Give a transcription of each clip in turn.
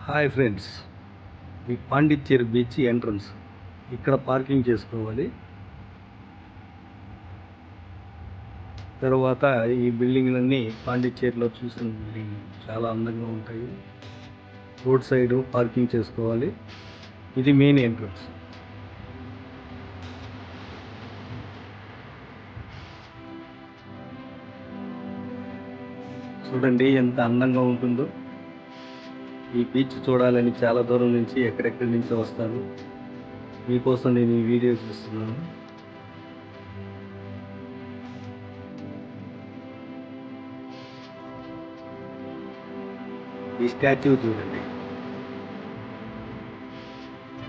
Hi friends, ఈ Pondicherry beach entrance ఇక్కడ parking చేసుకోవాలి. తర్వాత ఈ బిల్డింగ్లన్నీ పాండిచ్చేరిలో చూసిన బిల్డింగ్ చాలా అందంగా ఉంటాయి. రోడ్ సైడ్ పార్కింగ్ చేసుకోవాలి. ఇది మెయిన్ ఎంట్రన్స్. చూడండి ఎంత అందంగా ఉంటుందో. ఈ బీచ్ చూడాలని చాలా దూరం నుంచి ఎక్కడెక్కడి నుంచో వస్తారు. మీకోసం నేను ఈ వీడియో చూస్తున్నాను. ఈ స్టాచ్యూ చూడండి,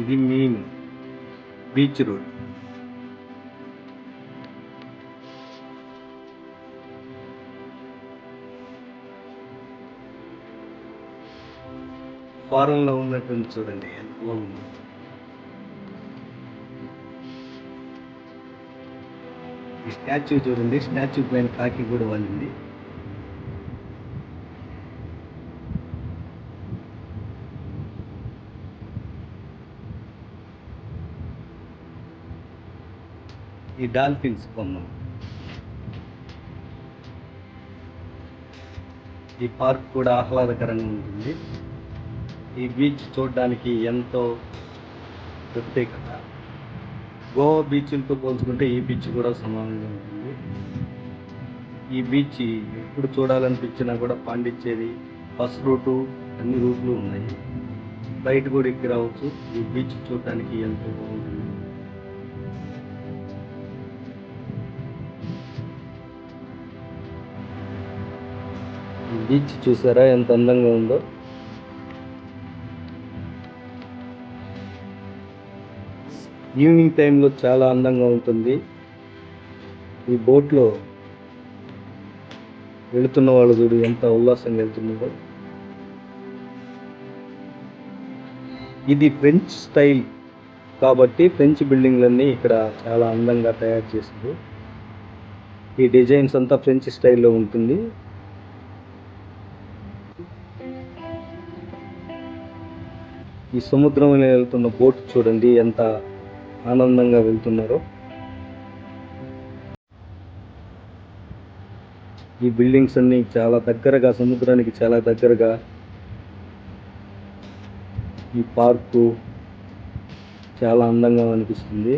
ఇది మెయిన్ బీచ్ రోడ్. ఫారెన్లో ఉన్నట్టుంది చూడండి ఎంత బాగుంది. ఈ స్టాచ్యూ చూడండి, స్టాచ్యూ పైన కాకి కూడా వాలింది. ఈ డాల్ఫిన్స్ బొమ్మ. ఈ పార్క్ కూడా ఆహ్లాదకరంగా ఉంటుంది. ఈ బీచ్ చూడడానికి ఎంతో ప్రత్యేకత. గోవా బీచ్లతో పోల్చుకుంటే ఈ బీచ్ కూడా సమానంగా ఉంటుంది. ఈ బీచ్ ఎప్పుడు చూడాలనిపించినా కూడా పాండిచ్చేరి బస్ రూటు అన్ని రూట్లు ఉన్నాయి. ఫ్లైట్ కూడా ఎక్కి రావచ్చు. ఈ బీచ్ చూడడానికి ఎంతో బాగుంటుంది. ఈ బీచ్ చూసారా ఎంత అందంగా ఉందో. ఈవినింగ్ టైంలో చాలా అందంగా ఉంటుంది. ఈ బోట్లో వెళుతున్న వాళ్ళు చూడు ఎంత ఉల్లాసంగా వెళ్తున్నారో. ఇది ఫ్రెంచ్ స్టైల్ కాబట్టి ఫ్రెంచ్ బిల్డింగ్లన్నీ ఇక్కడ చాలా అందంగా తయారు చేశారు. ఈ డిజైన్స్ అంతా ఫ్రెంచ్ స్టైల్లో ఉంటుంది. ఈ సముద్రంలో వెళ్తున్న బోట్ చూడండి ఎంత ఆనందంగా వెళ్తున్నారో. ఈ బిల్డింగ్స్ అన్ని చాలా దగ్గరగా, సముద్రానికి చాలా దగ్గరగా. ఈ పార్కు చాలా అందంగా అనిపిస్తుంది.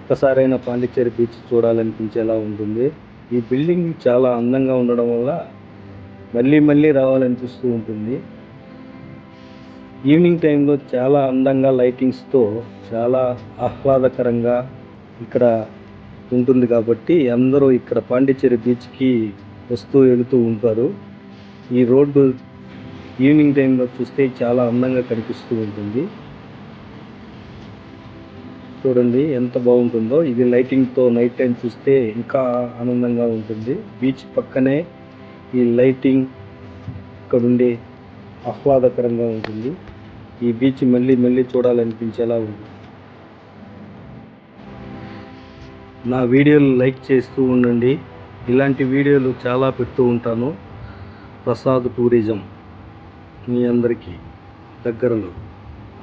ఒక్కసారైనా పాండిచ్చేరి బీచ్ చూడాలనిపించేలా ఉంటుంది. ఈ బిల్డింగ్ చాలా అందంగా ఉండడం వల్ల మళ్ళీ మళ్ళీ రావాలనిపిస్తూ ఉంటుంది. ఈవినింగ్ టైంలో చాలా అందంగా లైటింగ్స్తో చాలా ఆహ్లాదకరంగా ఇక్కడ ఉంటుంది కాబట్టి అందరూ ఇక్కడ పాండిచ్చేరి బీచ్కి వస్తూ వెళుతూ ఉంటారు. ఈ రోడ్డు ఈవినింగ్ టైంలో చూస్తే చాలా అందంగా కనిపిస్తూ ఉంటుంది. చూడండి ఎంత బాగుంటుందో. ఇది లైటింగ్తో నైట్ టైం చూస్తే ఇంకా ఆనందంగా ఉంటుంది. బీచ్ పక్కనే ఈ లైటింగ్ ఇక్కడ ఉండి ఆహ్లాదకరంగా ఉంటుంది. ఈ బీచ్ మళ్ళీ మళ్ళీ చూడాలనిపించేలా ఉంది. నా వీడియోలు లైక్ చేస్తూ ఉండండి. ఇలాంటి వీడియోలు చాలా పెడుతూ ఉంటాను. ప్రసాద్ టూరిజం మీ అందరికీ దగ్గరలో.